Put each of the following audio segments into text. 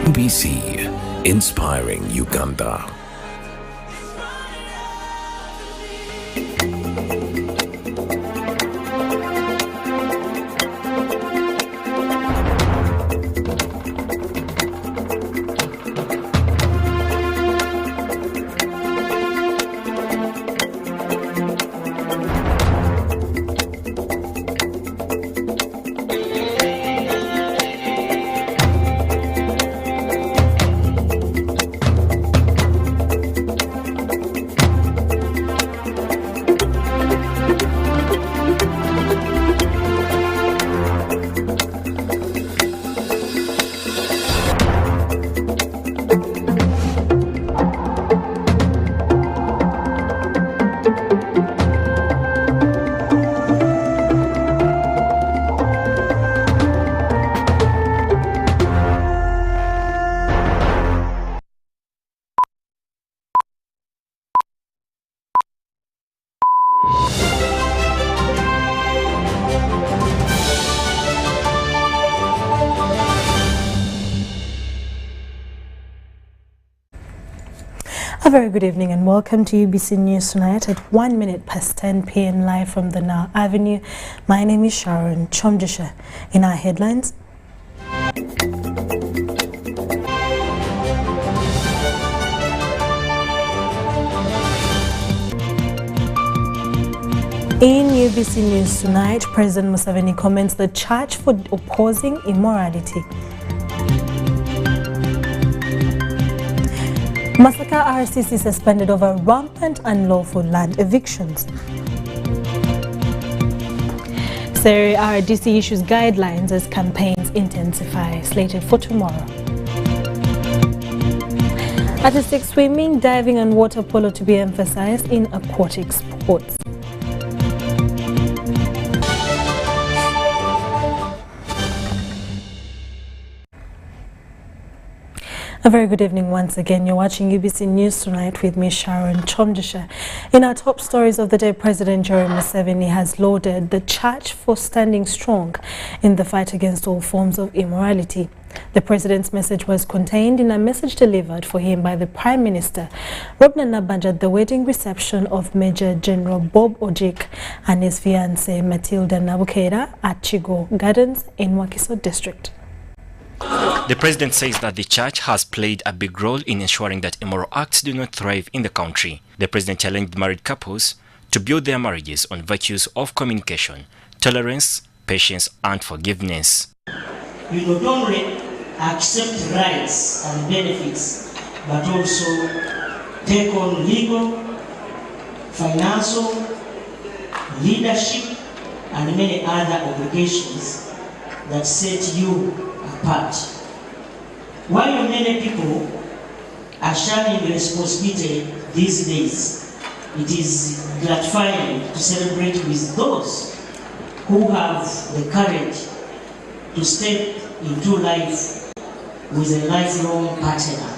UBC, inspiring Uganda. A very good evening and welcome to UBC News Tonight at 1 minute past 10 p.m. live from the Now Avenue. My name is Sharon Kyomugisha. In our headlines, in UBC News Tonight, President Museveni comments the charge for opposing immorality. Masaka RCC suspended over rampant unlawful land evictions. Seri RDC issues guidelines as campaigns intensify, slated for tomorrow. Artistic swimming, diving and water polo to be emphasized in aquatic sports. A very good evening once again. You're watching UBC News Tonight with me, Sharon Kyomugisha. In our top stories of the day, President Yoweri Museveni has lauded the church for standing strong in the fight against all forms of immorality. The president's message was contained in a message delivered for him by the Prime Minister, Robert Nabanja, at the wedding reception of Major General Bob Ojik and his fiancée Matilda Nabukera at Chigo Gardens in Wakiso District. The president says that the church has played a big role in ensuring that immoral acts do not thrive in the country. The president challenged married couples to build their marriages on virtues of communication, tolerance, patience, and forgiveness. You not only accept rights and benefits, but also take on legal, financial, leadership, and many other obligations that set you apart. While many people are sharing the responsibility these days, it is gratifying to celebrate with those who have the courage to step into life with a lifelong partner.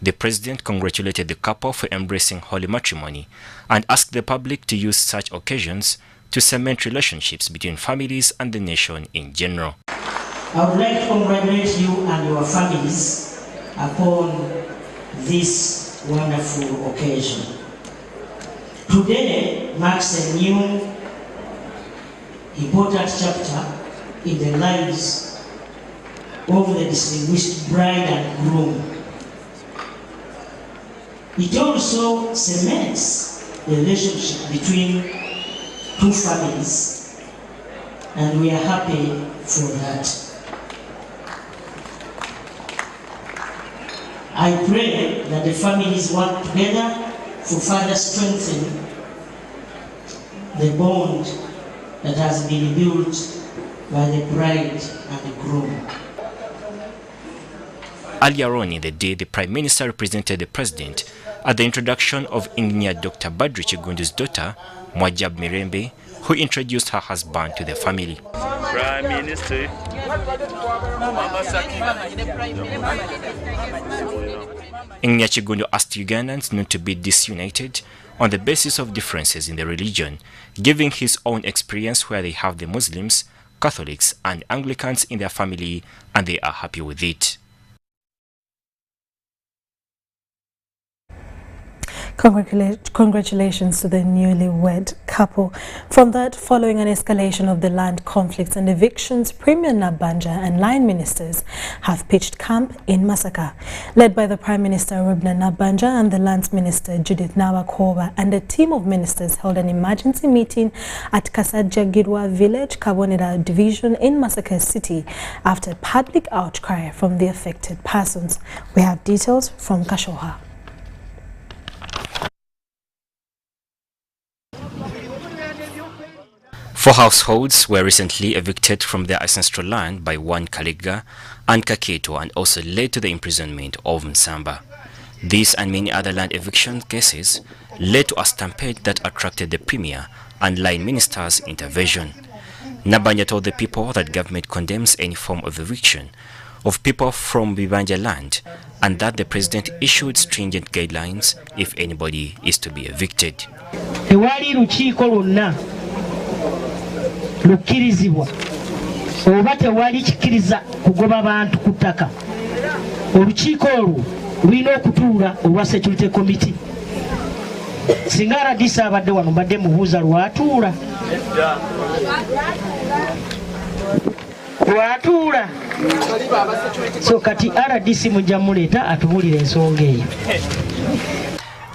The president congratulated the couple for embracing holy matrimony and asked the public to use such occasions to cement relationships between families and the nation in general. I would like to congratulate you and your families upon this wonderful occasion. Today marks a new important chapter in the lives of the distinguished bride and groom. It also cements the relationship between two families, and we are happy for that. I pray that the families work together for further strengthening the bond that has been built by the bride and the groom. Earlier on in the day, the Prime Minister represented the President at the introduction of Engineer Dr. Badru Chigundu's daughter, Mwajab Mirembe, who introduced her husband to the family. Prime Minister. Engineer Chigundu asked Ugandans not to be disunited on the basis of differences in the religion, giving his own experience where they have the Muslims, Catholics and Anglicans in their family and they are happy with it. Congratulations to the newlywed couple. From that, following an escalation of the land conflicts and evictions, Premier Nabanja and line ministers have pitched camp in Masaka. Led by the Prime Minister Rubna Nabanja and the Lands Minister Judith Nabakoba, and a team of ministers held an emergency meeting at Kasajagirwa village, Kabonera division in Masaka city after public outcry from the affected persons. We have details from Kashoha. Four households were recently evicted from their ancestral land by one Kaliga and Kaketo, and also led to the imprisonment of Msamba. These and many other land eviction cases led to a stampede that attracted the Premier and line ministers' intervention. Nabanja told the people that government condemns any form of eviction of people from Bibanja land and that the President issued stringent guidelines if anybody is to be evicted. Lukirizibwa oba tewali kikiriza kugoba bantu ku ttaka olukiiko olwo lulina okutuula olwa security committee. Singa RDC abadde wano mbadde mubuuza lwatuula so kati RDC mujja muleeta atubuulira ensonga eyo.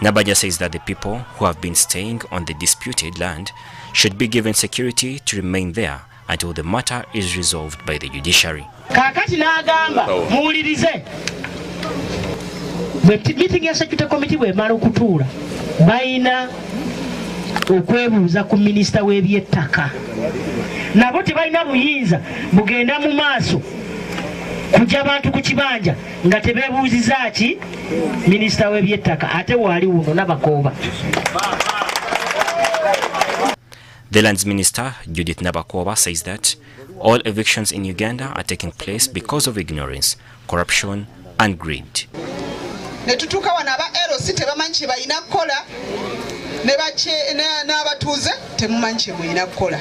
Nabanja says that the people who have been staying on the disputed land should be given security to remain there until the matter is resolved by the judiciary. Kakati n'agamba muwulirize meeting ya security committee bw'emala okutuula balina okwebuuza ku minisita w'ebyettaka. Nabo tebalina buyinza bugenda mu maaso kujja abantu ku kibanja nga tebeebuuziza ki minisita w'ebyettaka ate waali wuno Nabakooba. The Lands Minister, Judith Nabakoba, says that all evictions in Uganda are taking place because of ignorance, corruption and greed. Netutuka wanaba LC tebamanyi balina kukola n'abatuuze temumanyi mulina kukola.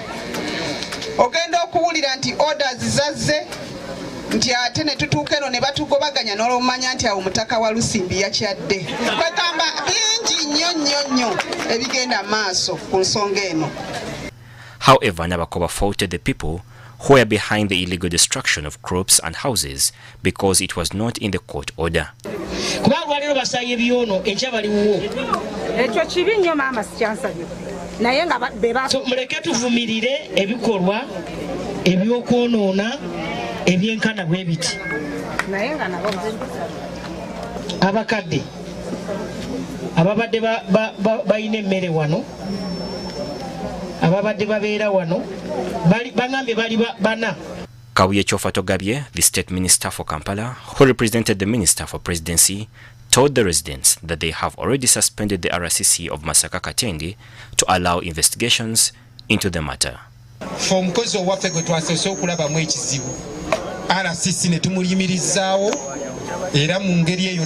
Ogenda okuwulira nti orders zazze nti ate ne tutuuka eno ne batugobaganya n'olwomanya nti awo mutaka wa Lusimbi yakyadde. Kwegamba bingi nnyo ebigenda maaso ku nsonga eno. However, Nabakoba faulted the people who were behind the illegal destruction of crops and houses because it was not in the court order. So muleke tuvumirire ebikolwa ebyokwonoona ebyenkana bwe biti. Abakadde ababadde balina emmere wano ababadde babeera wano bangambye bali bana. Kabuye Chofatogabye, the state minister for Kampala, who represented the minister for presidency, told the residents that they have already suspended the RCC of Masaka Katendi to allow investigations into the matter. Omukozi owaffe gwe twasoose okulabamu ekizibu RCC ne tumuyimirizaawo era mu ngeri eyo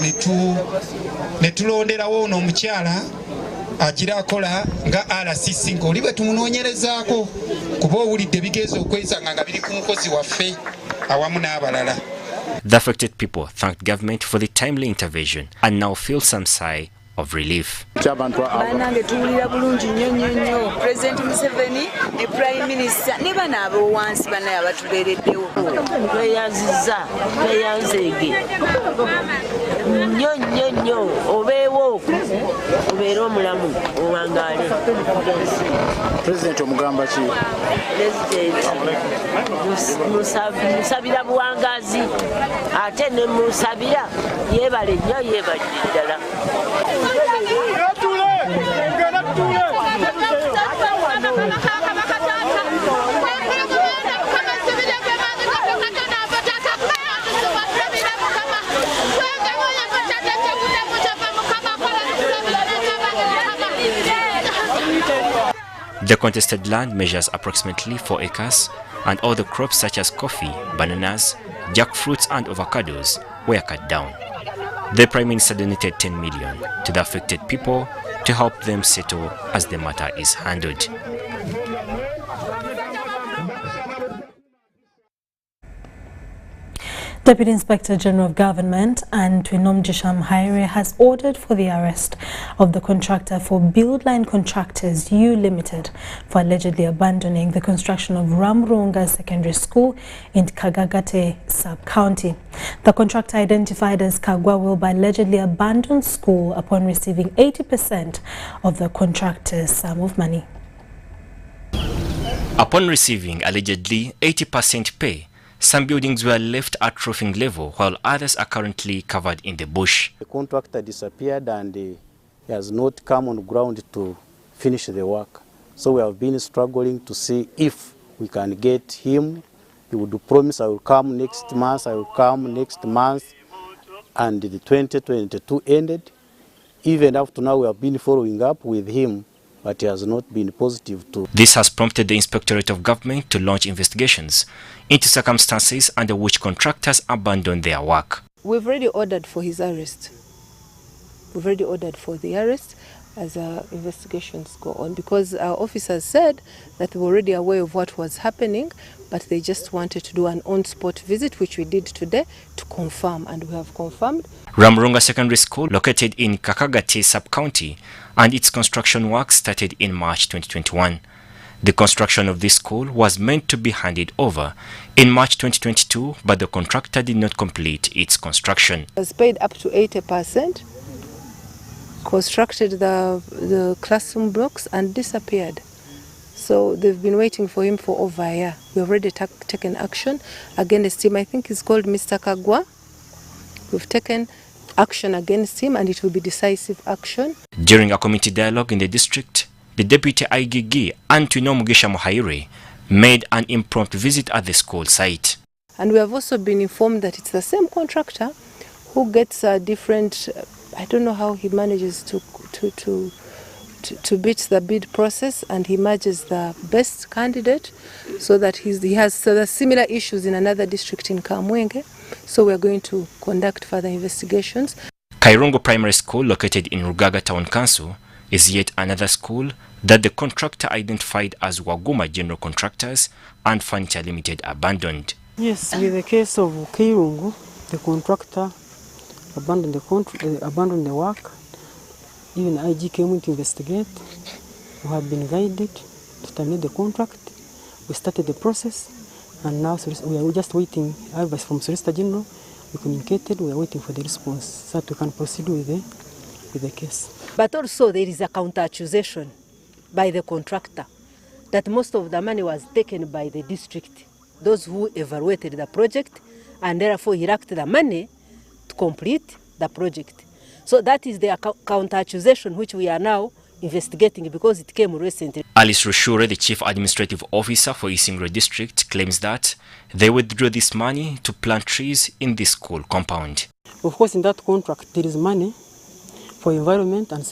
ne tulonderawo ono omukyala akira akola nga RCC ng'oli bwe tumunoonyerezaako kuba owulidde bigezo okwesanga nga biri ku mukozi waffe awamu n'abalala. The affected people thanked government for the timely intervention and now feel some sigh of relief. Banange tuwulira bulungi nnyo President Museveni ne Prime Minister ne bano ab'owansi banaye abatuleereddewo tweyanzeege nnyo obeewo obeere omulamu owangaale. President omugamba ki? Musabira buwangazi ate ne musabira yeebale nnyo yeebalire ddala. The contested land measures approximately 4 acres, and all the crops such as coffee, bananas, jackfruits and avocados were cut down. The Prime Minister donated 10 million to the affected people to help them settle as the matter is handled. Deputy Inspector General of Government and Kyomugisha has ordered for the arrest of the contractor for Build Line Contractors U Limited for allegedly abandoning the construction of Ramrunga Secondary School in Kagagate sub-county. The contractor, identified as Kagwa, will allegedly abandon school upon receiving 80% of the contractor's sum of money. Upon receiving allegedly 80% pay, some buildings were left at roofing level while others are currently covered in the bush. The contractor disappeared and he has not come on ground to finish the work. So we have been struggling to see if we can get him. He would promise, I will come next month, I will come next month. And the 2022 ended. Even up to now we have been following up with him, but he has not been positive to. This has prompted the Inspectorate of Government to launch investigations into circumstances under which contractors abandon their work. We've already ordered for his arrest. We've already ordered for the arrest as our investigations go on, because our officers said that they were already aware of what was happening, but they just wanted to do an on-spot visit, which we did today, to confirm, and we have confirmed. Ramrunga Secondary School, located in Kakagate sub-county, and its construction work started in March 2021. The construction of this school was meant to be handed over in March 2022, but the contractor did not complete its construction. It was paid up to 80%, constructed the classroom blocks and disappeared. So they've been waiting for him for over a year. We've already taken action against him. I think he's called Mr. Kagwa. We've taken action against him and it will be decisive action. During a community dialogue in the district, the Deputy IGG and Kyomugisha made an impromptu visit at the school site. And we have also been informed that it's the same contractor who gets a different, I don't know how he manages to beat the bid process, and he matches the best candidate so that he has similar issues in another district in Kamwenge. So we are going to conduct further investigations. Kairongo Primary School, located in Rugaga Town Council, is yet another school that the contractor identified as Waguma General Contractors and Furniture Limited abandoned. Yes, with the case of Kairongo, the contractor abandoned the work. Even IG came in to investigate. We have been guided to terminate the contract. We started the process, and now we are just waiting advice from Solicitor General. We communicated, we are waiting for the response so that we can proceed with the case. But also there is a counter-accusation by the contractor that most of the money was taken by the district, those who evaluated the project, and therefore he lacked the money to complete the project. So that is the counter-accusation which we are now investigating because it came recently. Alice Rushure, the Chief Administrative Officer for Isingro District, claims that they withdrew this money to plant trees in the school compound. Of course, in that contract there is money for environment and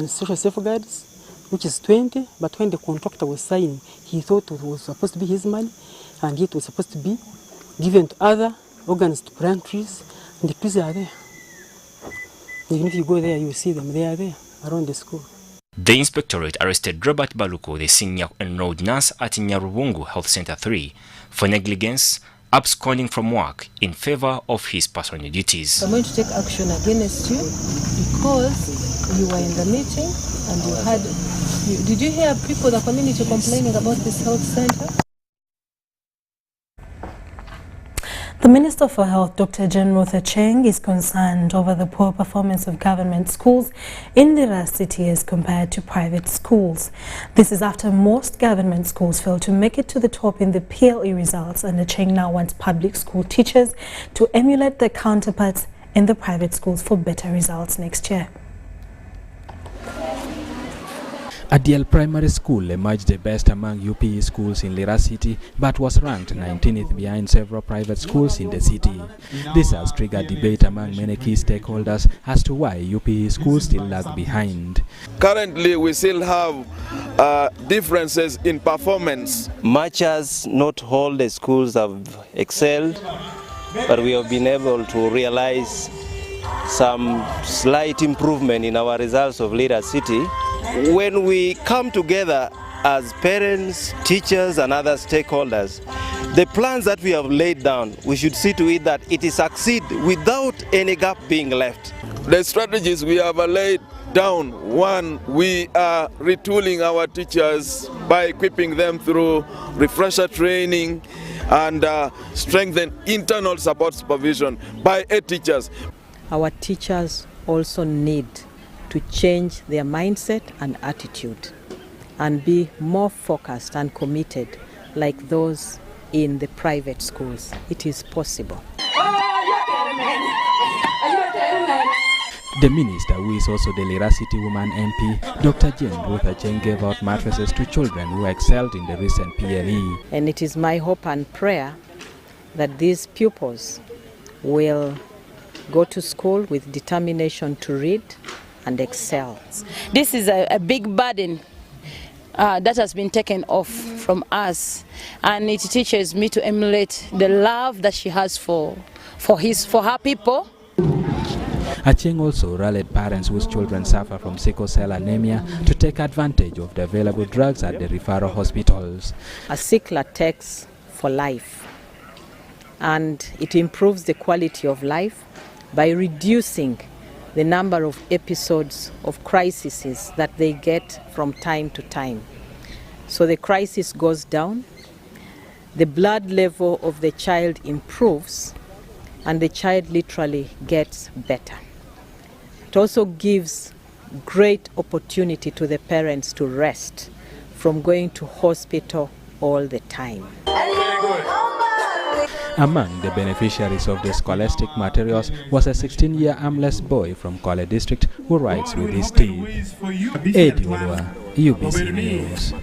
social safeguards, which is 20, but when the contractor was signing, he thought it was supposed to be his money, and it was supposed to be given to other organs to plant trees, and the trees are there. Even if you go there, you will see them, they are there around the school. The inspectorate arrested Robert Baluko, the senior enrolled nurse at Nyarubungu Health Center 3, for negligence, absconding from work in favor of his personal duties. I'm going to take action against you because you were in the meeting and you had... Did you hear people, the community, complaining about this health center? The Minister for Health, Dr. Jane Ruth Cheng, is concerned over the poor performance of government schools in Lira City as compared to private schools. This is after most government schools failed to make it to the top in the PLE results, and Cheng now wants public school teachers to emulate their counterparts in the private schools for better results next year. Adiel Primary School emerged the best among UPE schools in Lira City, but was ranked 19th behind several private schools in the city. This has triggered debate among many key stakeholders as to why UPE schools still lag behind. Currently, we still have differences in performance. Much as not all the schools have excelled, but we have been able to realize some slight improvement in our results of Lira City. When we come together as parents, teachers and other stakeholders, the plans that we have laid down, we should see to it that it succeed without any gap being left. The strategies we have laid down: one, we are retooling our teachers by equipping them through refresher training and strengthen internal support supervision by 8 teachers. Our teachers also need to change their mindset and attitude and be more focused and committed like those in the private schools. It is possible. The minister, who is also the Lira City Woman MP, Dr. Jane Ruth Acheng, gave out mattresses to children who excelled in the recent PLE. And it is my hope and prayer that these pupils will go to school with determination to read and excel. This is a big burden that has been taken off from us, and it teaches me to emulate the love that she has for her people. Acheng also rallied parents whose children suffer from sickle cell anemia to take advantage of the available drugs at the referral hospitals. A sickler takes for life, and it improves the quality of life by reducing the number of episodes of crises that they get from time to time. So the crisis goes down, the blood level of the child improves, and the child literally gets better. It also gives great opportunity to the parents to rest from going to hospital all the time. Among the beneficiaries of the scholastic materials was a 16-year armless boy from Kwale district who writes with his teeth. Eddie Olwa, UBC News.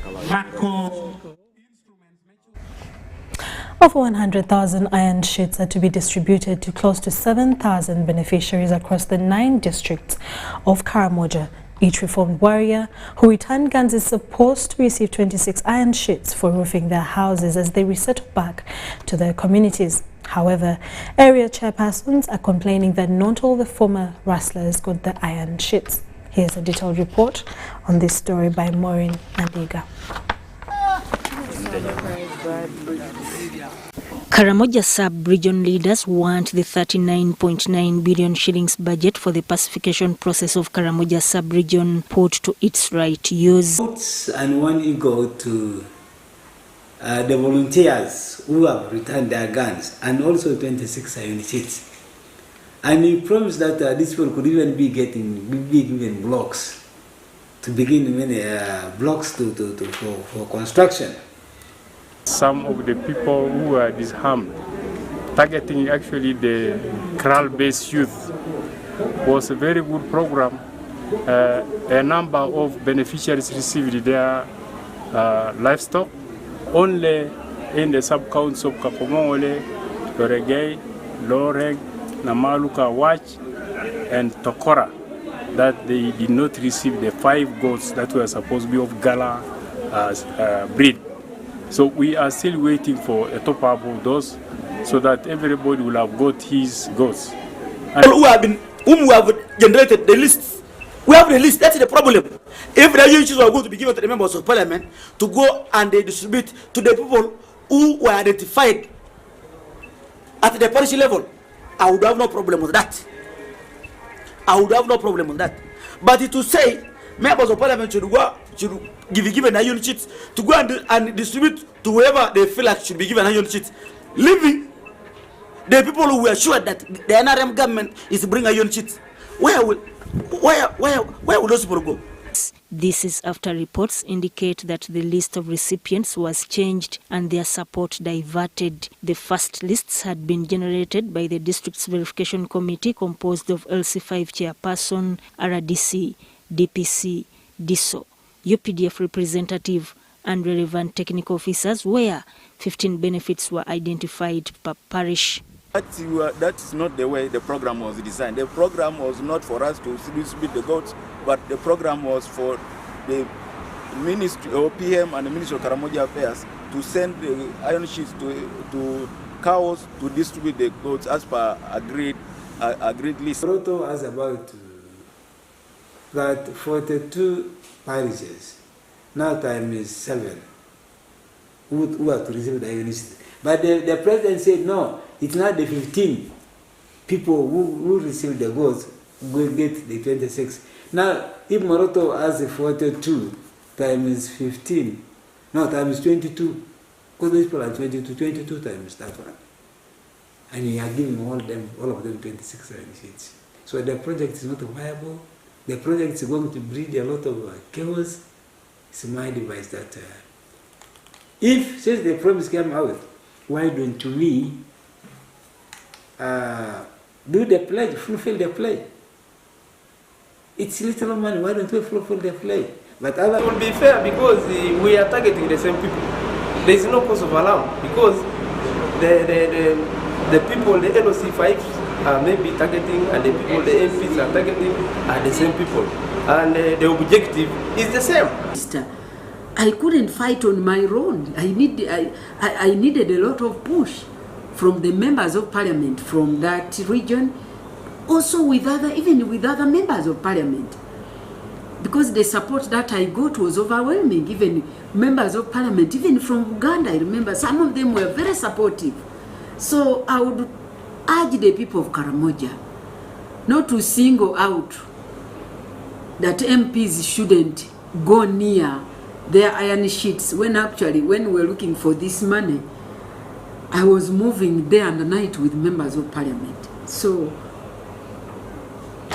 Over 100,000 iron sheets are to be distributed to close to 7,000 beneficiaries across the 9 districts of Karamoja. Each reformed warrior who returned guns is supposed to receive 26 iron sheets for roofing their houses as they resettle back to their communities. However, area chairpersons are complaining that not all the former rustlers got the iron sheets. Here's a detailed report on this story by Maureen Andiga. Karamoja sub-region leaders want the 39.9 billion shillings budget for the pacification process of Karamoja sub-region put to its right use. And one eagle to the volunteers who have returned their guns, and also 26 iron sheets. And he promised that these people could even be getting big blocks to begin many blocks for construction. Some of the people who were disarmed, targeting actually the Kral-based youth, was a very good program. A number of beneficiaries received their livestock. Only in the sub-counties of Kapomole, Loregei, Loreg, Namaluka, Wach, and Tokora, that they did not receive the 5 goats that were supposed to be of Gala breed. So we are still waiting for a top-up of those so that everybody will have got his goats. And whom we have generated the list. We have the list, that's the problem. If the issues are going to be given to the members of parliament to go and they distribute to the people who were identified at the parish level, I would have no problem with that. I would have no problem with that. But to say members of parliament should give given iron sheets to go and distribute to whoever they feel like should be given iron sheets, leaving the people who were sure that the NRM government is bringing iron sheets, where will those people go? This is after reports indicate that the list of recipients was changed and their support diverted. The first lists had been generated by the district's verification committee composed of LC5 chairperson, RDC, DPC, DISO, UPDF representative and relevant technical officers, where 15 benefits were identified per parish. That's not the way the program was designed. The program was not for us to distribute the goats, but the program was for the Ministry or PM and the Ministry of Karamoja Affairs to send the iron sheets to cows to distribute the goats as per agreed list. Roto has about that 42 parishes. Now time is 7 who are to receive the iron sheets. But the president said, no, it's not the 15 people who receive the goats will get the 26. Now, if Moroto has a 42 times 15, no, times 22, because those people are 22 times that one. And you are giving all of them 26 sheets. So the project is not viable. The project is going to breed a lot of chaos. It's my advice that if, since the promise came out, why don't we do the pledge, fulfill the pledge? It's little money, why don't we fulfill the pledge? But it will be fair because we are targeting the same people. There is no cause of alarm because the people, the LOC 5s are maybe targeting, and the people, the MPs are targeting, are the same people. And the objective is the same. I couldn't fight on my own. I needed a lot of push from the members of parliament from that region, also even with other members of parliament. Because the support that I got was overwhelming. Even members of parliament, even from Uganda, I remember some of them were very supportive. So I would urge the people of Karamoja not to single out that MPs shouldn't go near their iron sheets when we were looking for this money, I was moving day and night with members of parliament. So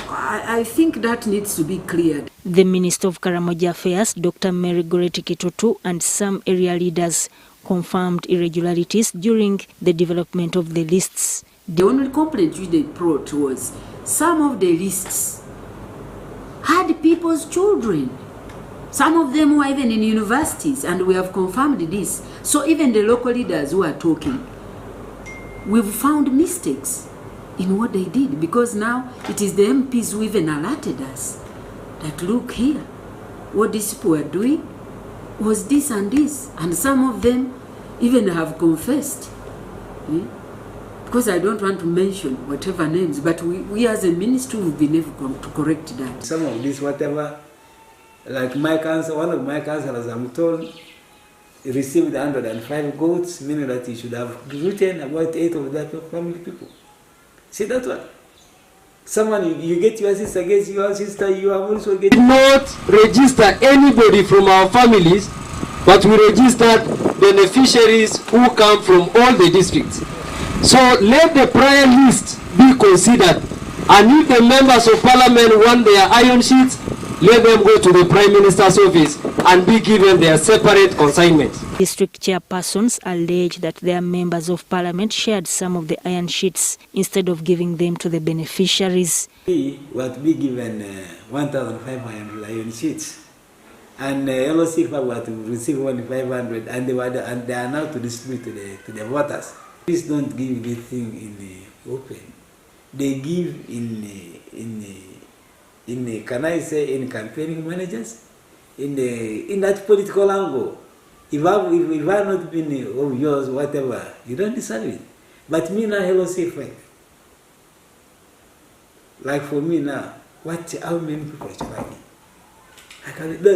I think that needs to be cleared. The Minister of Karamoja Affairs, Dr. Mary Goreti Kitutu, and some area leaders confirmed irregularities during the development of the lists. The only complaint which they brought was some of the lists had people's children. Some of them were even in universities, and we have confirmed this. So even the local leaders who are talking, we've found mistakes in what they did, because now it is the MPs who even alerted us that look here, what these people are doing was this and this, and some of them even have confessed. Because I don't want to mention whatever names, but we as a ministry have been able to correct that. Some of this, whatever, like my council, one of my councillors, I'm told, received 105 goats, meaning that he should have written about 8 of that family people. See that one? Someone, you get your sister, gets your sister, you have also get... Not register anybody from our families, but we registered beneficiaries who come from all the districts. So let the prior list be considered, and if the members of parliament want their iron sheets, let them go to the Prime Minister's office and be given their separate consignments. District chairpersons allege that their members of parliament shared some of the iron sheets instead of giving them to the beneficiaries. We were to be given 1,500 iron sheets, and LOC were to receive 1,500, and they are now to distribute to the voters. Please don't give this thing in the open. They give in can I say, in campaigning managers, in that political angle. If I've not been of yours, whatever, you don't deserve it. But me now, hello, say fine. Like for me now, how many people should I be?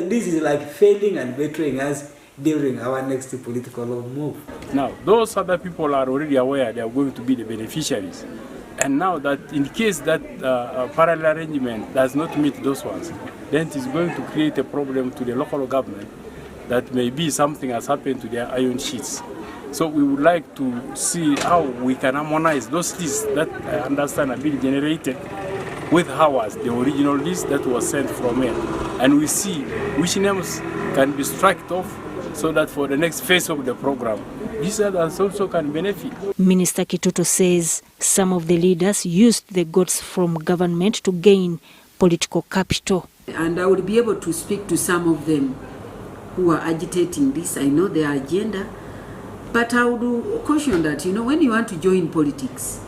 This is like failing and betraying us during our next political move. Now, those other people are already aware they are going to be the beneficiaries. And now that in case that parallel arrangement does not meet those ones, then it is going to create a problem to the local government that maybe something has happened to their iron sheets. So we would like to see how we can harmonize those lists that I understand are being generated with ours, the original list that was sent from here. And we see which names can be struck off so that for the next phase of the program, these others also can benefit. Minister Kitutu says some of the leaders used the goods from government to gain political capital. And I would be able to speak to some of them who are agitating this. I know their agenda, but I would caution that, when you want to join politics,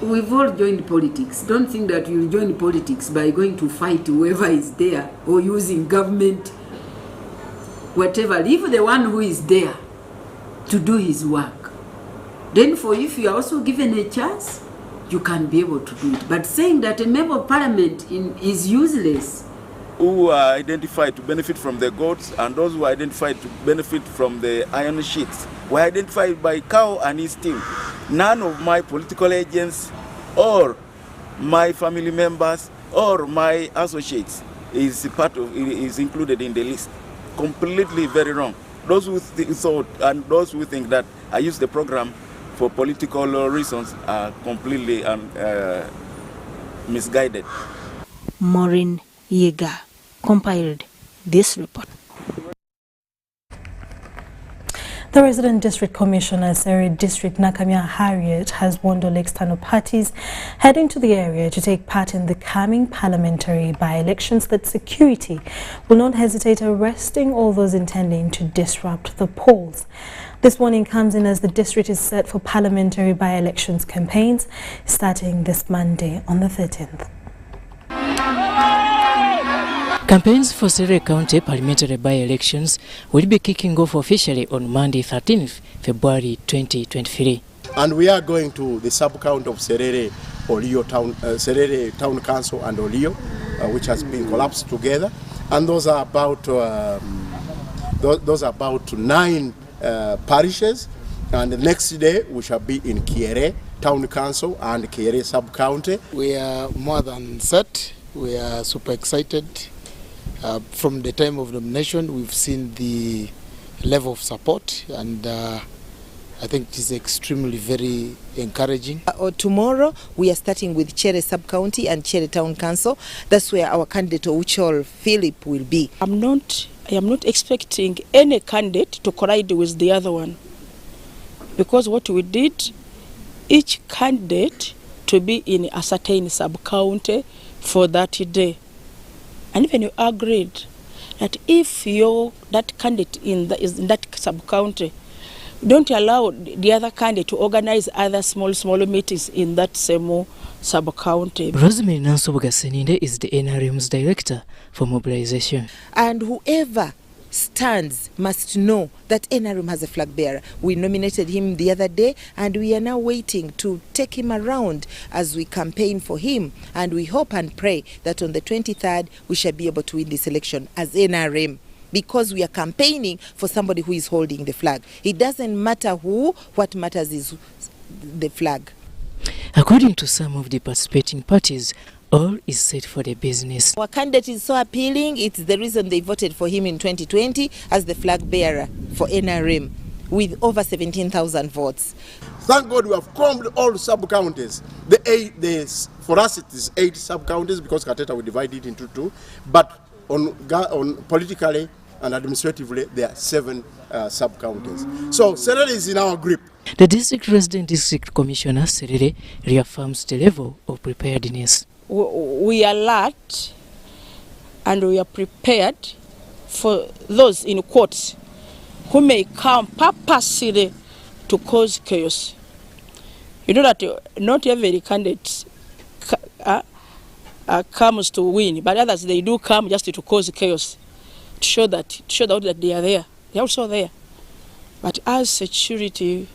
we've all joined politics. Don't think that you'll join politics by going to fight whoever is there or using government, whatever. Leave the one who is there to do his work. Then if you are also given a chance, you can be able to do it. But saying that a member of parliament is useless who are identified to benefit from the goats and those who are identified to benefit from the iron sheets were identified by Cow and his team. None of my political agents or my family members or my associates is included in the list. Completely very wrong. Those who thought and those who think that I use the program for political reasons are completely misguided. Maureen Yeager compiled this report. The resident district commissioner, Serere District Nakamia Harriet, has warned all external parties heading to the area to take part in the coming parliamentary by-elections that security will not hesitate arresting all those intending to disrupt the polls. This warning comes in as the district is set for parliamentary by-elections campaigns starting this Monday on the 13th. Campaigns for Serere County parliamentary by-elections will be kicking off officially on Monday 13th February 2023. And we are going to the sub-county of Serere Town, Serere Town Council and Olio, which has been collapsed together. And those are about 9 parishes. And the next day we shall be in Kiere Town Council and Kiere sub-county. We are more than set. We are super excited. From the time of nomination, we've seen the level of support, and I think it is extremely very encouraging. Tomorrow, we are starting with Chere Sub-County and Chere Town Council. That's where our candidate, Uchol Philip, will be. I am not expecting any candidate to collide with the other one, because what we did, each candidate to be in a certain sub-county for that day. And even you agreed that if that candidate is in that sub-county, don't allow the other candidate to organize other small meetings in that same sub-county. Rosemary Nansobuga-Seninde is the NRM's director for mobilization. And whoever stands must know that NRM has a flag bearer. We nominated him the other day, and we are now waiting to take him around as we campaign for him, and we hope and pray that on the 23rd we shall be able to win this election as NRM, because we are campaigning for somebody who is holding the flag. It doesn't matter who, what matters is the flag. According to some of the participating parties, all is set for the business. Our candidate is so appealing. It's the reason they voted for him in 2020 as the flag bearer for NRM with over 17,000 votes. Thank God we have combed all sub-counties. For us it is 8 sub-counties because Kateta we divide it into 2. But on politically and administratively there are 7 sub-counties. So Serere is in our grip. The district resident district commissioner Serere reaffirms the level of preparedness. We are alert and we are prepared for those in courts who may come purposely to cause chaos. You know that not every candidate comes to win, but others, they do come just to cause chaos, to show that they are there. They are also there. But as security,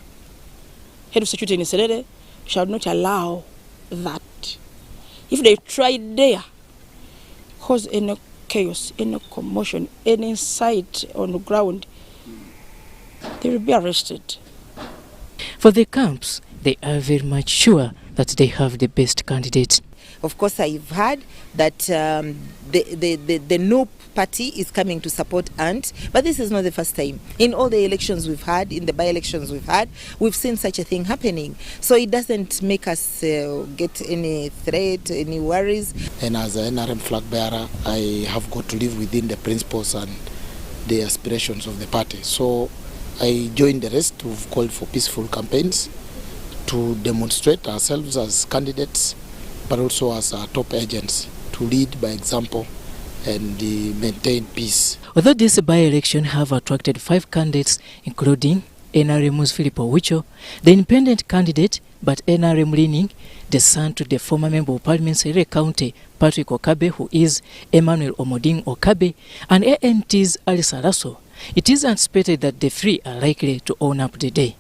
head of security in Serere, shall not allow that. If they try there, cause any chaos, any commotion, any insight on the ground, they will be arrested. For the camps, they are very much sure that they have the best candidate. Of course, I've heard that the no party is coming to support Ant, but this is not the first time. In all the elections we've had, in the by-elections we've had, we've seen such a thing happening. So it doesn't make us get any threat, any worries. And as an NRM flag bearer, I have got to live within the principles and the aspirations of the party. So I joined the rest who've called for peaceful campaigns to demonstrate ourselves as candidates, but also as our top agents, to lead by example and maintain peace. Although this by-election have attracted 5 candidates, including NRM's Philip Owicho, the independent candidate, but NRM leaning, the son to the former member of Parliament Serere County, Patrick Okabe, who is Emmanuel Omoding Okabe, and ANT's Alice Araso, it is anticipated that the 3 are likely to own up the day.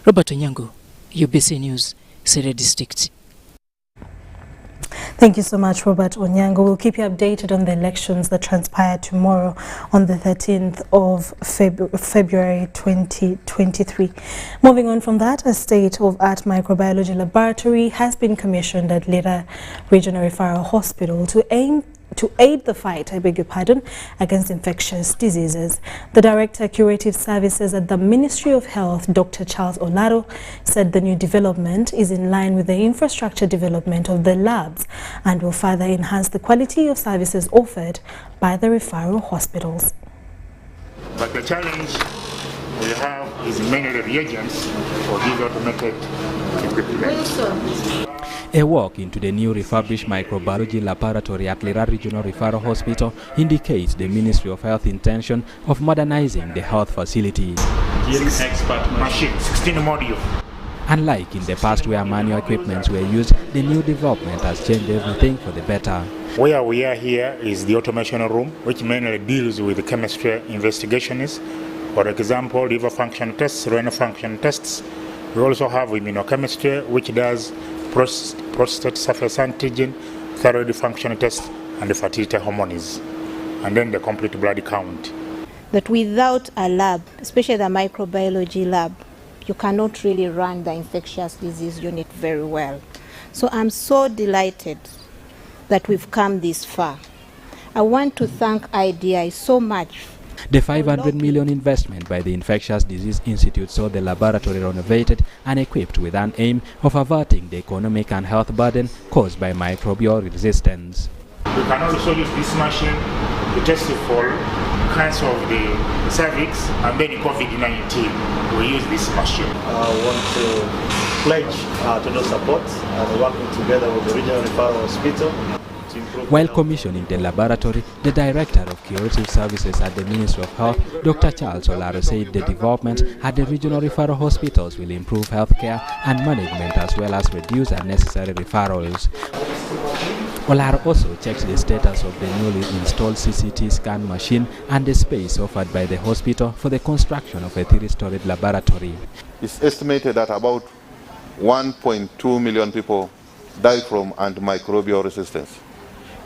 Robert Onyango, UBC News, Serere District. Thank you so much, Robert Onyango. We'll keep you updated on the elections that transpire tomorrow on the 13th of February 2023. Moving on from that, a state-of-art microbiology laboratory has been commissioned at Lira Regional Referral Hospital to aid the fight, against infectious diseases. The Director Curative Services at the Ministry of Health, Dr. Charles Olaro, said the new development is in line with the infrastructure development of the labs and will further enhance the quality of services offered by the referral hospitals. But the challenge we have is mainly reagents for these automated equipment. A walk into the new refurbished microbiology laboratory at Lira Regional Referral Hospital indicates the Ministry of Health intention of modernizing the health facility. Expert machine, 16 modules. Unlike in the past where manual equipments were used, the new development has changed everything for the better. Where we are here is the automation room, which mainly deals with the chemistry investigations. For example, liver function tests, renal function tests. We also have immunochemistry, which does prostate surface antigen, thyroid function test, and the fertility hormones, and then the complete blood count. That without a lab, especially the microbiology lab, you cannot really run the infectious disease unit very well. So I'm so delighted that we've come this far. I want to thank IDI so much. The 500 million investment by the Infectious Disease Institute saw the laboratory renovated and equipped with an aim of averting the economic and health burden caused by microbial resistance. We can also use this machine to test for cancer of the cervix and then COVID-19. We use this machine. I want to pledge total support and working together with the Regional Referral Hospital. While commissioning the laboratory, the Director of Curative Services at the Ministry of Health, Dr. Charles Olaro, said the development at the regional referral hospitals will improve healthcare and management as well as reduce unnecessary referrals. Olaro also checked the status of the newly installed CCT scan machine and the space offered by the hospital for the construction of a 3-story laboratory. It's estimated that about 1.2 million people die from antimicrobial resistance.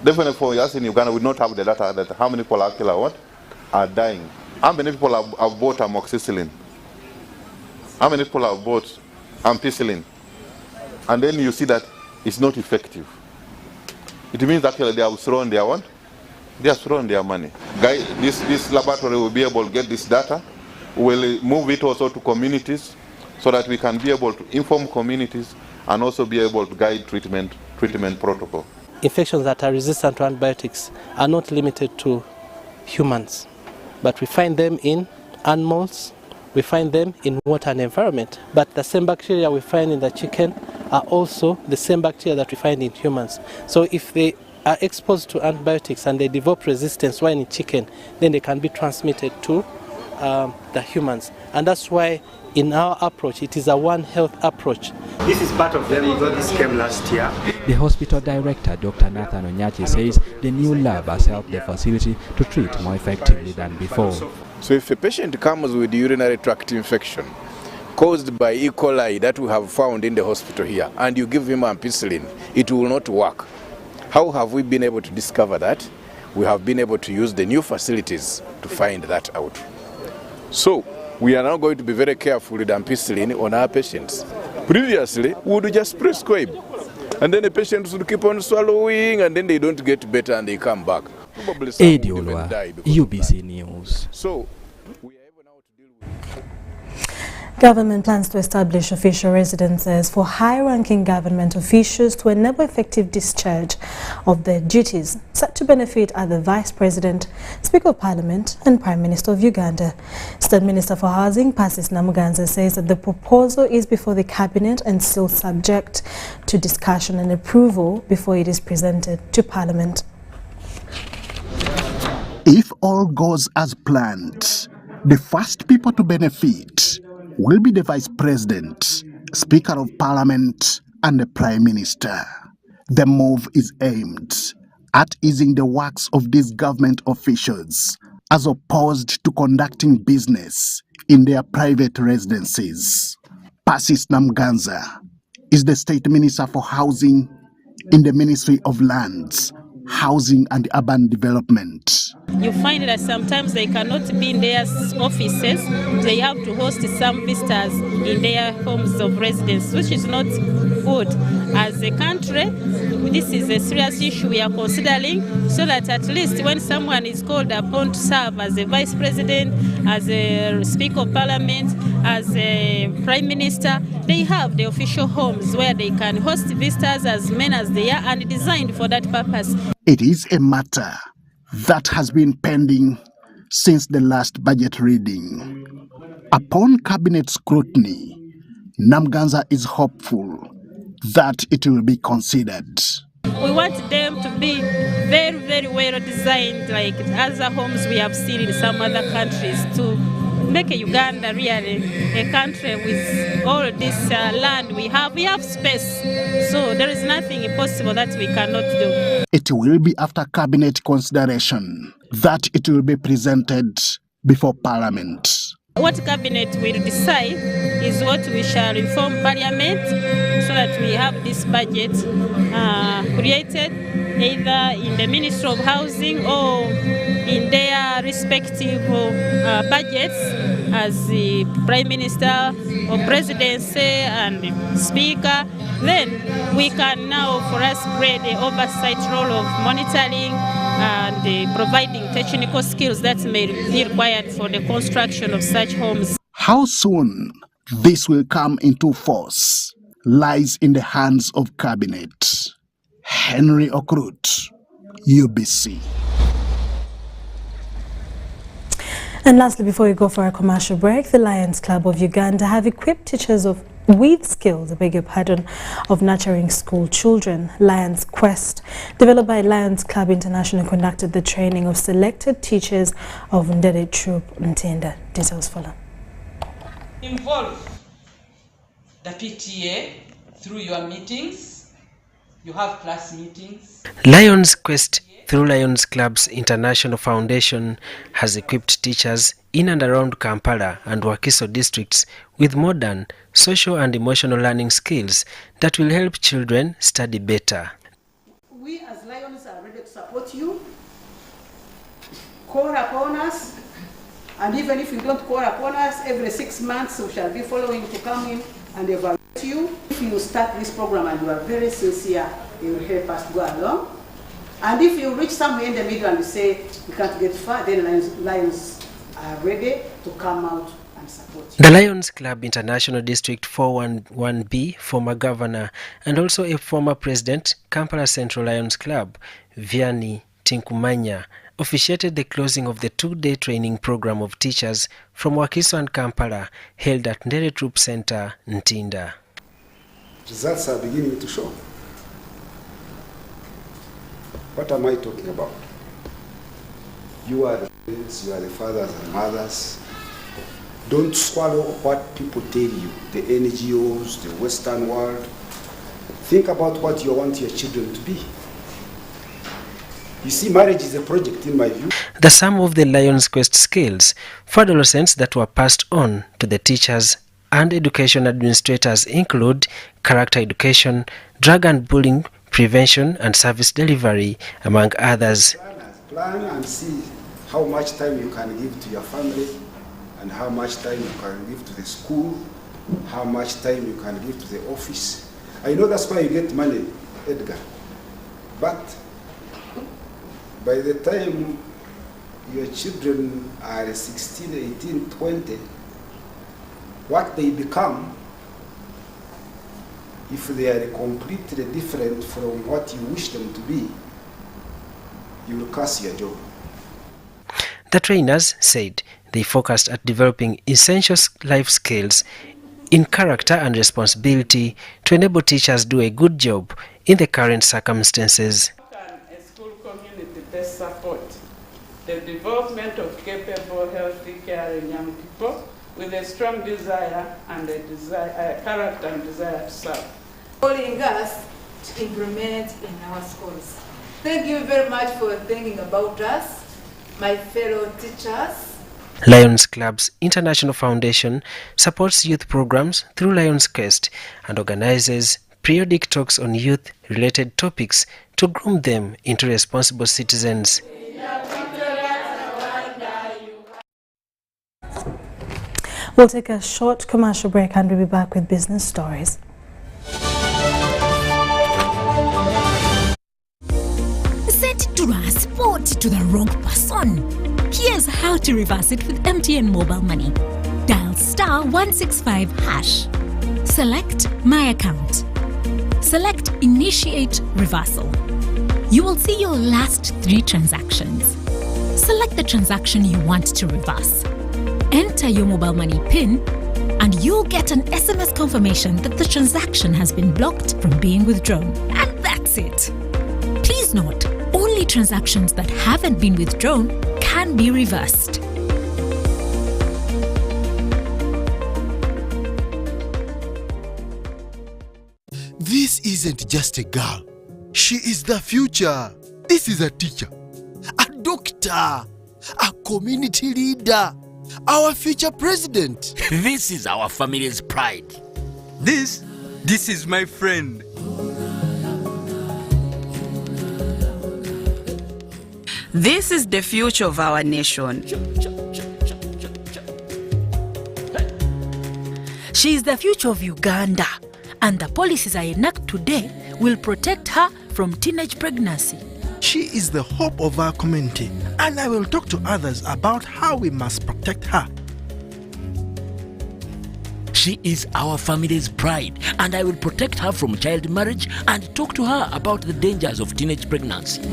Definitely for us in Uganda, we don't have the data that how many people actually are dying. How many people have bought amoxicillin? How many people have bought ampicillin? And then you see that it's not effective. It means actually they have thrown their what? They have thrown their money. This laboratory will be able to get this data. We'll move it also to communities so that we can be able to inform communities and also be able to guide treatment protocol. Infections that are resistant to antibiotics are not limited to humans, but we find them in animals, we find them in water and environment. But the same bacteria we find in the chicken are also the same bacteria that we find in humans. So if they are exposed to antibiotics and they develop resistance while in chicken, then they can be transmitted to the humans. And that's why in our approach, it is a One Health approach. This is part of the legal. This came last year. The hospital director, Dr. Nathan Onyachi, says the new lab has helped the facility to treat more effectively than before. So if a patient comes with urinary tract infection caused by E. coli that we have found in the hospital here, and you give him ampicillin, it will not work. How have we been able to discover that? We have been able to use the new facilities to find that out. So we are now going to be very careful with ampicillin on our patients. Previously, we would just prescribe, and then the patients would keep on swallowing, and then they don't get better and they come back. Probably some would even die because UBC News. So, Government plans to establish official residences for high-ranking government officials to enable effective discharge of their duties, set to benefit the Vice President, Speaker of Parliament and Prime Minister of Uganda. State Minister for Housing, Pacis Namuganza, says that the proposal is before the Cabinet and still subject to discussion and approval before it is presented to Parliament. If all goes as planned, the first people to benefit will be the Vice President, Speaker of Parliament, and the Prime Minister. The move is aimed at easing the works of these government officials, as opposed to conducting business in their private residences. Pacis Namuganza is the State Minister for Housing, in the Ministry of Lands, Housing and Urban Development. You find that sometimes they cannot be in their offices. They have to host some visitors in their homes of residence, which is not good. As a country, this is a serious issue we are considering, so that at least when someone is called upon to serve as a vice president, as a speaker of parliament, as a prime minister, they have the official homes where they can host visitors as many as they are and designed for that purpose. It is a matter that has been pending since the last budget reading. Upon cabinet scrutiny, Namganza is hopeful that it will be considered. We want them to be very, very well designed, like other homes we have seen in some other countries, to make Uganda really a country with all this land we have. We have space, so there is nothing impossible that we cannot do. It will be after cabinet consideration that it will be presented before Parliament. What cabinet will decide is what we shall inform Parliament, so that we have this budget created either in the Ministry of Housing or in their respective budgets as the Prime Minister or Presidency and Speaker. Then we can now for us create the oversight role of monitoring and providing technical skills that may be required for the construction of such homes. How soon this will come into force lies in the hands of Cabinet. Henry Okrut, UBC. And lastly, before we go for a commercial break, the Lions Club of Uganda have equipped teachers with skills, of nurturing school children. Lions Quest, developed by Lions Club International, conducted the training of selected teachers of Ndere Troop Ntenda. Details follow. Involve the PTA through your meetings. You have class meetings. Lions Quest, through Lions Club's International Foundation, has equipped teachers in and around Kampala and Wakiso districts with modern social and emotional learning skills that will help children study better. We as Lions are ready to support you. Call upon us, and even if you don't call upon us, every 6 months we shall be following to come in and evaluate you. If you start this program and you are very sincere, it will help us go along. And if you reach somewhere in the middle and you say you can't get far, then Lions are ready to come out and support you. The Lions Club International District 411B, former governor and also a former president, Kampala Central Lions Club, Vianney Tinkumanya, officiated the closing of the 2-day training program of teachers from Wakiso and Kampala held at Ndere Troop Center, Ntinda. Results are beginning to show. What am I talking about? You are the parents, you are the fathers and mothers. Don't swallow what people tell you, the NGOs, the Western world. Think about what you want your children to be. You see, marriage is a project in my view. The sum of the Lions Quest skills for adolescents that were passed on to the teachers and education administrators include character education, drug and bullying prevention and service delivery, among others. Plan and see how much time you can give to your family and how much time you can give to the school, how much time you can give to the office. I know that's why you get money, Edgar. But by the time your children are 16, 18, 20, what they become, if they are completely different from what you wish them to be, you will curse your job. The trainers said they focused at developing essential life skills in character and responsibility to enable teachers to do a good job in the current circumstances. A school community-based support the development of capable, healthy, caring young people with a strong desire and a character and desire to serve. Calling us to implement in our schools. Thank you very much for thinking about us, my fellow teachers. Lions Club's International Foundation supports youth programs through Lions Quest and organizes periodic talks on youth-related topics to groom them into responsible citizens. We'll take a short commercial break and we'll be back with business stories. Set transport to the wrong person. Here's how to reverse it with MTN Mobile Money. Dial *165#. Select My Account. Select Initiate Reversal. You will see your last 3 transactions. Select the transaction you want to reverse. Enter your mobile money PIN and you'll get an SMS confirmation that the transaction has been blocked from being withdrawn. And that's it. Please note, only transactions that haven't been withdrawn can be reversed. This isn't just a girl. She is the future. This is a teacher, a doctor, a community leader, our future president. This is our family's pride. This is my friend. This is the future of our nation. She is the future of Uganda, and the policies I enact today will protect her from teenage pregnancy. She is the hope of our community, and I will talk to others about how we must protect her. She is our family's pride, and I will protect her from child marriage and talk to her about the dangers of teenage pregnancy.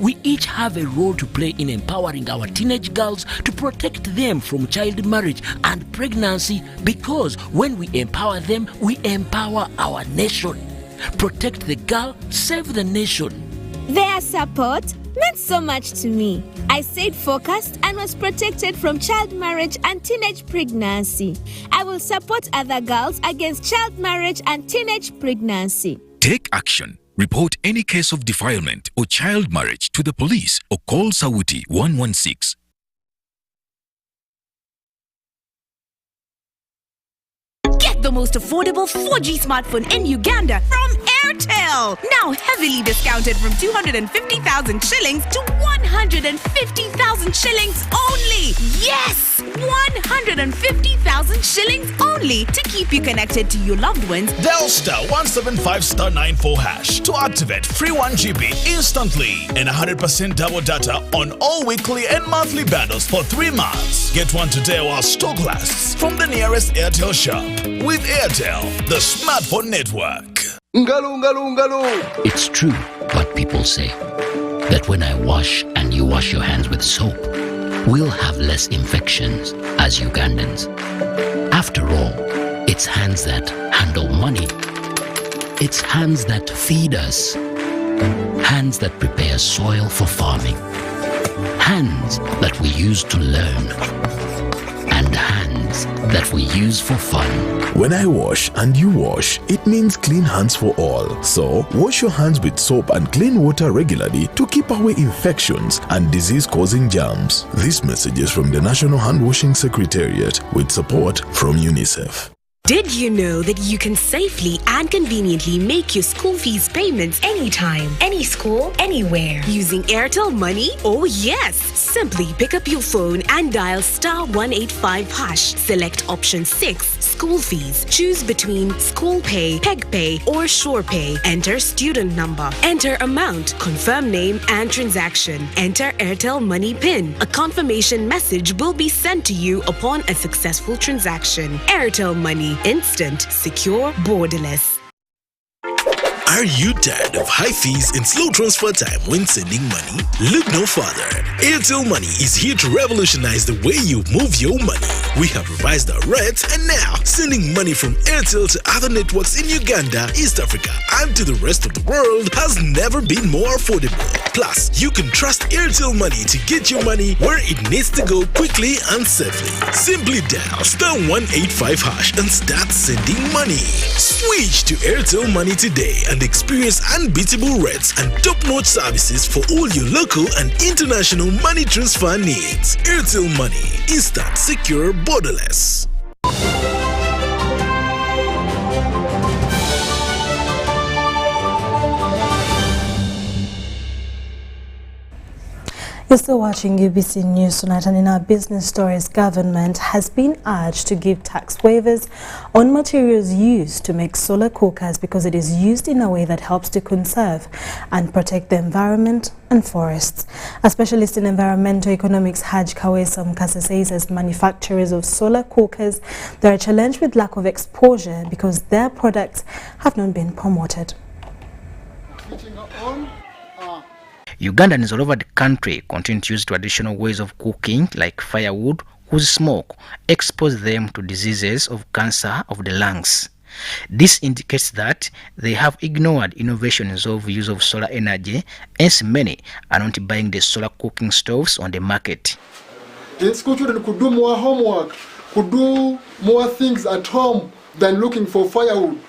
We each have a role to play in empowering our teenage girls to protect them from child marriage and pregnancy, because when we empower them, we empower our nation. Protect the girl, save the nation. Their support meant so much to me. I stayed focused and was protected from child marriage and teenage pregnancy. I will support other girls against child marriage and teenage pregnancy. Take action. Report any case of defilement or child marriage to the police or call Sauti 116. Get the most affordable 4G smartphone in Uganda from Airtel. Now heavily discounted from 250,000 shillings to 150,000 shillings only. Yes, 150,000 shillings only to keep you connected to your loved ones. Dial *175*94# to activate free 1 GB instantly and 100% double data on all weekly and monthly bundles for 3 months. Get one today while stock lasts from the nearest Airtel shop. With Airtel, the smartphone network. It's true what people say, that when I wash and you wash your hands with soap, we'll have less infections as Ugandans. After all, it's hands that handle money. It's hands that feed us. Hands that prepare soil for farming. Hands that we use to learn. And hands that we use for fun. When I wash and you wash, it means clean hands for all. So, wash your hands with soap and clean water regularly to keep away infections and disease-causing germs. This message is from the National Hand Washing Secretariat with support from UNICEF. Did you know that you can safely and conveniently make your school fees payments anytime, any school, anywhere using Airtel Money? Oh yes! Simply pick up your phone and dial *185#. Select option 6, school fees. Choose between school pay, peg pay, or shore pay. Enter student number. Enter amount, confirm name and transaction. Enter Airtel Money PIN. A confirmation message will be sent to you upon a successful transaction. Airtel Money. Instant, secure, borderless. Are you tired of high fees and slow transfer time when sending money? Look no further. Airtel Money is here to revolutionize the way you move your money. We have revised our rates, and now sending money from Airtel to other networks in Uganda, East Africa, and to the rest of the world has never been more affordable. Plus, you can trust Airtel Money to get your money where it needs to go quickly and safely. Simply dial *185# and start sending money. Switch to Airtel Money today and experience unbeatable rates and top-notch services for all your local and international money transfer needs. Airtel Money. Instant, secure, borderless. You're still watching UBC News Tonight, and in our business stories, government has been urged to give tax waivers on materials used to make solar cookers because it is used in a way that helps to conserve and protect the environment and forests. A specialist in environmental economics, Sharon Kyomugisha, says as manufacturers of solar cookers, they are challenged with lack of exposure because their products have not been promoted. Ugandans all over the country continue to use traditional ways of cooking like firewood, whose smoke exposes them to diseases of cancer of the lungs. This indicates that they have ignored innovations of use of solar energy, hence many are not buying the solar cooking stoves on the market. The school children could do more homework, could do more things at home than looking for firewood.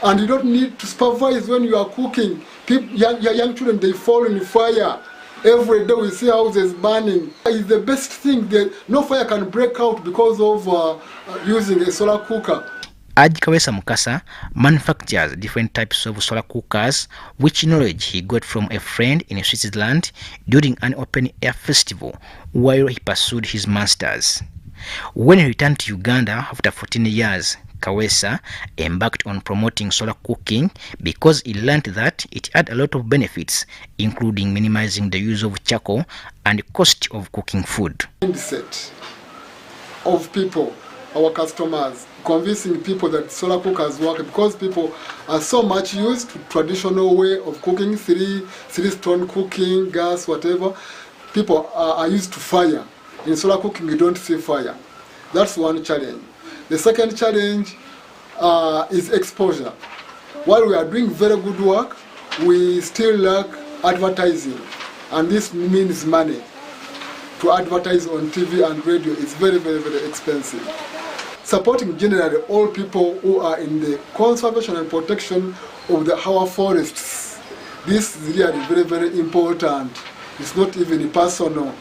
And you don't need to supervise when you are cooking. Young children, they fall in fire. Every day we see houses burning. It's the best thing. No fire can break out because of using a solar cooker. Kawesa Mukasa manufactures different types of solar cookers, which knowledge he got from a friend in Switzerland during an open-air festival while he pursued his masters. When he returned to Uganda after 14 years, Kawesa embarked on promoting solar cooking because he learned that it had a lot of benefits, including minimizing the use of charcoal and cost of cooking food. Mindset of people, our customers, convincing people that solar cookers work because people are so much used to traditional way of cooking, three stone cooking, gas, whatever. People are used to fire. In solar cooking, you don't see fire. That's one challenge. The second challenge is exposure. While we are doing very good work, we still lack advertising, and this means money. To advertise on TV and radio is very, very, very expensive. Supporting generally all people who are in the conservation and protection of our forests. This is really very, very important. It's not even personal.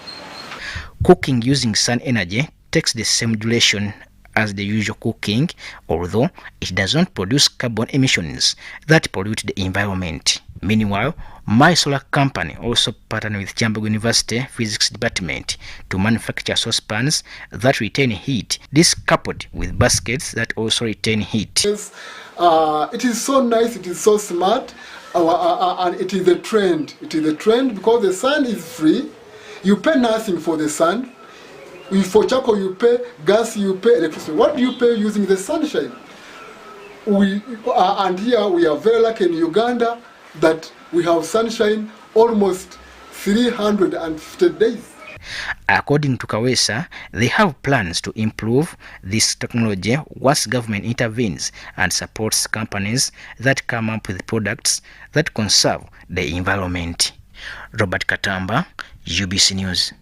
Cooking using sun energy takes the same duration as the usual cooking, although it does not produce carbon emissions that pollute the environment. Meanwhile, my solar company also partnered with Kyambogo University Physics Department to manufacture saucepans that retain heat. This coupled with baskets that also retain heat. It is so nice, it is so smart, and it is a trend. It is a trend because the sun is free. You pay nothing for the sun. For charcoal you pay, gas you pay, electricity. What do you pay using the sunshine? And here we are very lucky in Uganda that we have sunshine almost 350 days. According to Kawesa, they have plans to improve this technology once government intervenes and supports companies that come up with products that conserve the environment. Robert Katamba, UBC News.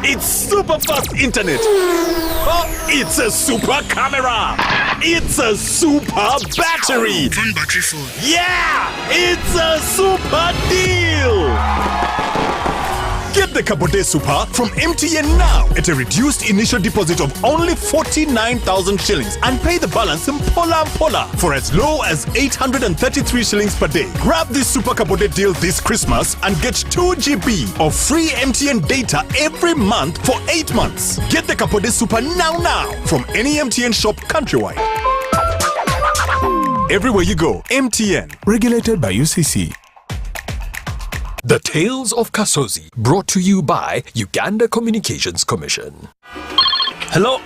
It's super fast internet. Oh, it's a super camera. It's a super battery. Phone battery full. Yeah, it's a super deal. Get the Kabote Super from MTN now at a reduced initial deposit of only 49,000 shillings and pay the balance in Pola for as low as 833 shillings per day. Grab this Super Kabote deal this Christmas and get 2 GB of free MTN data every month for 8 months. Get the Kabote Super now from any MTN shop countrywide. Everywhere you go, MTN. Regulated by UCC. The Tales of Kasozi, brought to you by Uganda Communications Commission. Hello?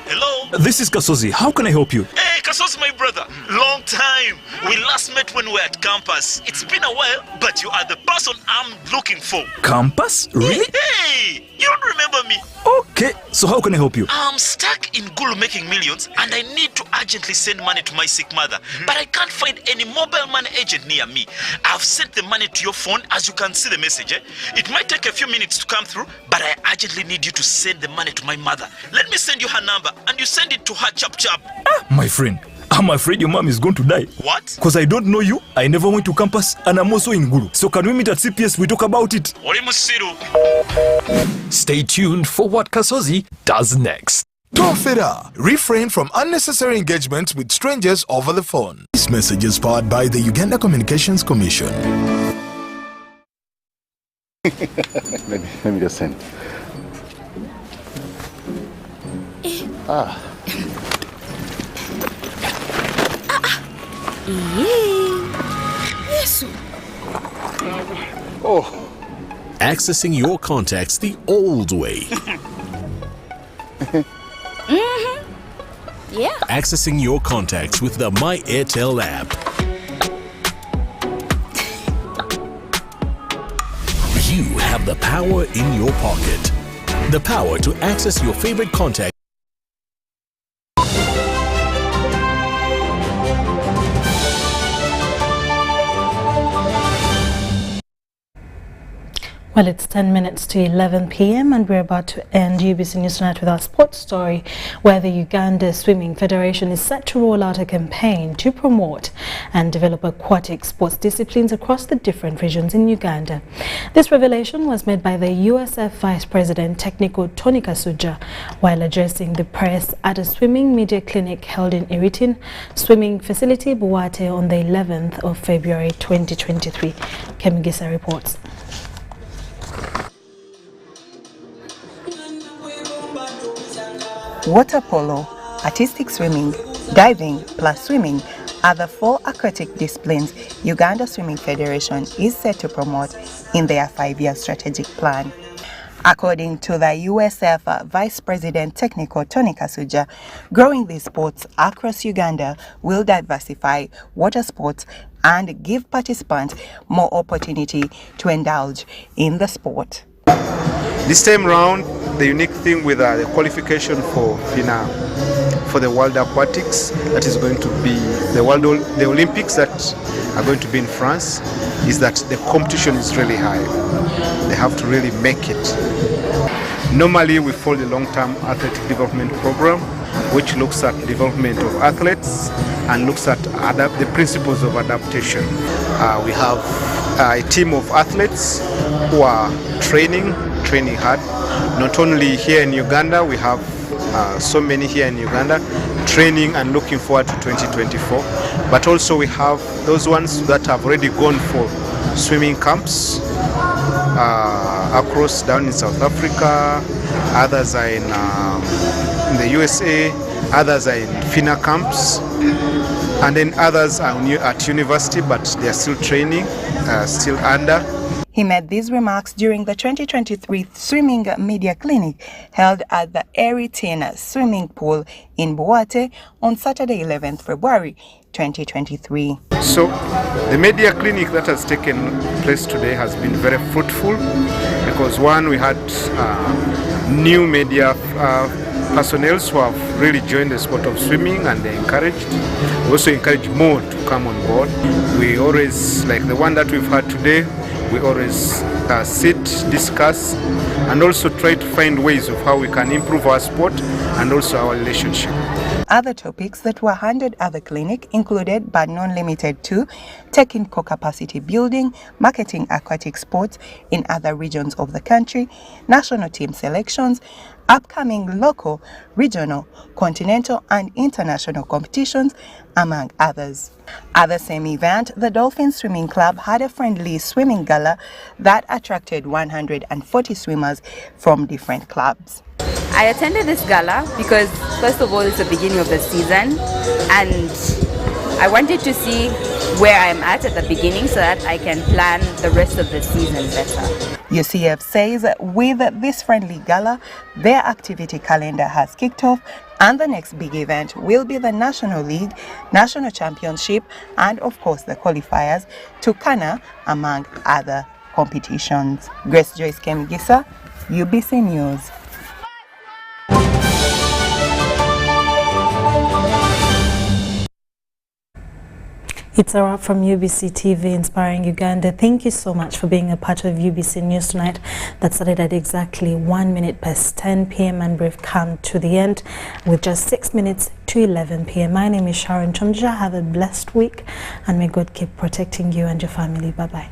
This is Kasozi. How can I help you? Hey, Kasozi, my brother. Long time. We last met when we were at campus. It's been a while, but you are the person I'm looking for. Campus? Really? Hey, you don't remember me? Okay, so how can I help you? I'm stuck in Gulu making millions, and I need to urgently send money to my sick mother. But I can't find any mobile money agent near me. I've sent the money to your phone, as you can see the message. It might take a few minutes to come through, but I urgently need you to send the money to my mother. Let me send you her number, and you send it to her chap. My friend, I'm afraid your mom is going to die. What? Because I don't know you, I never went to campus, and I'm also in Gulu. So can we meet at CPS, we talk about it? Stay tuned for what Kasozi does next. Tofera. Refrain from unnecessary engagements with strangers over the phone. This message is powered by the Uganda Communications Commission. let me just send. Yes. Oh. Accessing your contacts the old way. Yeah. Accessing your contacts with the My Airtel app. You have the power in your pocket. The power to access your favorite contacts. Well, it's 10 minutes to 11 p.m. and we're about to end UBC News Tonight with our sports story, where the Uganda Swimming Federation is set to roll out a campaign to promote and develop aquatic sports disciplines across the different regions in Uganda. This revelation was made by the USF Vice President Technical Tony Kasuja while addressing the press at a swimming media clinic held in Iritin Swimming Facility, Buwate, on the 11th of February 2023. Kyomugisha reports. Water polo, artistic swimming, diving plus swimming are the 4 aquatic disciplines Uganda Swimming Federation is set to promote in their 5-year strategic plan. According to the USF Vice President Technical Tony Kasuja, growing these sports across Uganda will diversify water sports and give participants more opportunity to indulge in the sport. This time round, the unique thing with the qualification for the World Aquatics, that is going to be the Olympics that are going to be in France, is that the competition is really high. They have to really make it. Normally, we follow the long-term athletic development program, which looks at development of athletes and looks at the principles of adaptation. We have a team of athletes who are training hard. Not only here in Uganda, we have so many here in Uganda training and looking forward to 2024, but also we have those ones that have already gone for swimming camps across down in South Africa, others are in the USA, others are in FINA camps, and then others are at university but they are still training, still under. He made these remarks during the 2023 Swimming Media Clinic held at the Iritin Swimming Pool in Buwate on Saturday 11th February 2023. So the media clinic that has taken place today has been very fruitful because one, we had new media personnel who have really joined the sport of swimming and they encouraged. We also encourage more to come on board. We always, like the one that we've had today, we always sit, discuss, and also try to find ways of how we can improve our sport and also our relationship. Other topics that were handled at the clinic included, but not limited to, technical capacity building, marketing aquatic sports in other regions of the country, national team selections, upcoming local, regional, continental and international competitions, among others. At the same event, the Dolphin Swimming Club had a friendly swimming gala that attracted 140 swimmers from different clubs. I attended this gala because, first of all, it's the beginning of the season and I wanted to see where I'm at the beginning so that I can plan the rest of the season better. UCF says with this friendly gala, their activity calendar has kicked off and the next big event will be the National League, National Championship and of course the qualifiers to Kana, among other competitions. Grace Joyce Kyomugisha, UBC News. It's a wrap from UBC TV Inspiring Uganda. Thank you so much for being a part of UBC News tonight. That started at exactly 1 minute past 10 p.m. and we've come to the end with just 6 minutes to 11 p.m. My name is Sharon Kyomugisha. Have a blessed week and may God keep protecting you and your family. Bye-bye.